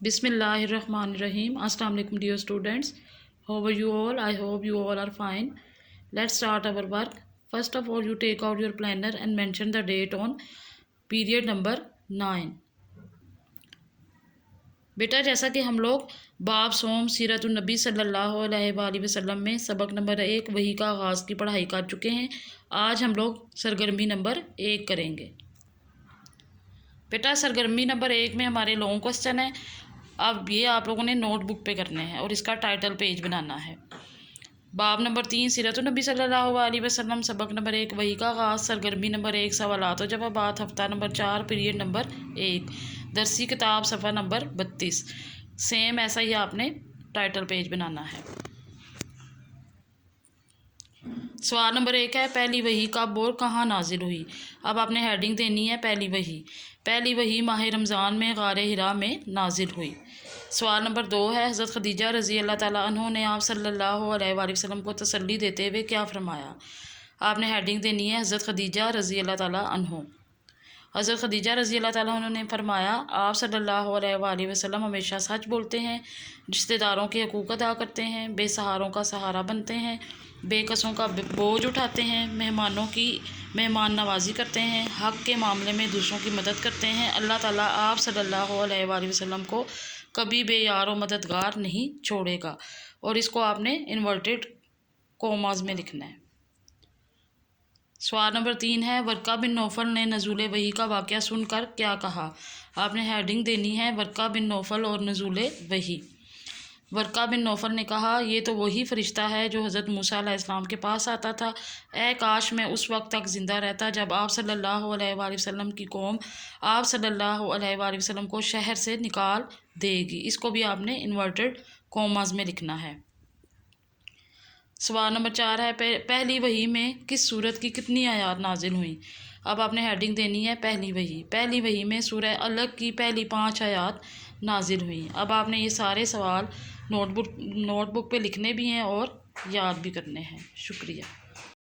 Bismillahirrahmanirrahim. Assalamu alaikum dear students. How are you all? I hope you all are fine. Let's start our work. First of all, you take out your planner and mention the date on period number 9. बेटा जैसा कि हम लोग बाब सोम सीरतुन नबी सल्लल्लाहु अलैहि वसल्लम में सबक नंबर 1 वही का आगाज़ की पढ़ाई कर चुके हैं। आज हम लोग सरगर्मी नंबर 1 करेंगे। बेटा सरगर्मी नंबर 1 में हमारे लॉन्ग क्वेश्चन है। अब ये आप लोगों ने नोटबुक पे करने हैं और इसका टाइटल पेज बनाना है। बाब नंबर 3 सीरतुन नबी सल्लल्लाहु अलैहि वसल्लम सबक नंबर 1 वही का आगाज़ सरगर्मी नंबर 1 सवालात और जवाबात हफ्ता नंबर 4 पीरियड नंबर 1 दरसी किताब सफ़ा नंबर 32। सेम ऐसा ही आपने टाइटल पेज बनाना है। सवाल नंबर 1 है पहली वही कब और कहाँ नाजिल हुई। अब आपने हेडिंग देनी है पहली वही माह रमज़ान में गार हिरा में नाजिल हुई। सवाल नंबर 2 है हज़रत खदीजा रज़ी अल्लाह ताला अन्हा ने आप सल्लल्लाहु अलैहि वसल्लम को तसल्ली देते हुए क्या फरमाया। आपने हेडिंग देनी है हज़रत खदीजा रज़ी अल्लाह ताला अन्हा। हज़रत खदीजा रज़ी अल्लाह ताला अन्हा ने फरमाया आप सल्लल्लाहु अलैहि वसल्लम हमेशा सच बोलते हैं, रिश्तेदारों के हकूक़ अदा करते हैं, बेसहारों का सहारा बनते हैं, बेकसों का बोझ उठाते हैं, मेहमानों की मेहमान नवाजी करते हैं, हक़ के मामले में दूसरों की मदद करते हैं। अल्लाह ताला आप सल्लल्लाहु अलैहि वसल्लम को कभी बेयार और मददगार नहीं छोड़ेगा। और इसको आपने इन्वर्टेड कोमास में लिखना है। सवाल नंबर 3 है वर्का बिन नौफल ने नज़ूल वही का वाक़या सुनकर क्या कहा। आपने हेडिंग देनी है वर्का बिन नौफल और नज़ूल वही। वर्का बिन नौफल ने कहा ये तो वही फ़रिश्ता है जो हज़रत मूसा अलैहिस्सलाम के पास आता था। ए काश मैं उस वक्त तक ज़िंदा रहता जब आप सल्लल्लाहु अलैहि वसल्लम की कौम आप सल्लल्लाहु अलैहि वसल्लम को शहर से निकाल देगी। इसको भी आपने इन्वर्टेड कोमास में लिखना है। सवाल नंबर 4 है पहली वही में किस सूरत की कितनी आयात नाजिल हुई। अब आपने हेडिंग देनी है पहली वही में सूरह अलग की पहली 5 आयात नाजिल हुई। अब आपने ये सारे सवाल नोटबुक पे लिखने भी हैं और याद भी करने हैं। शुक्रिया।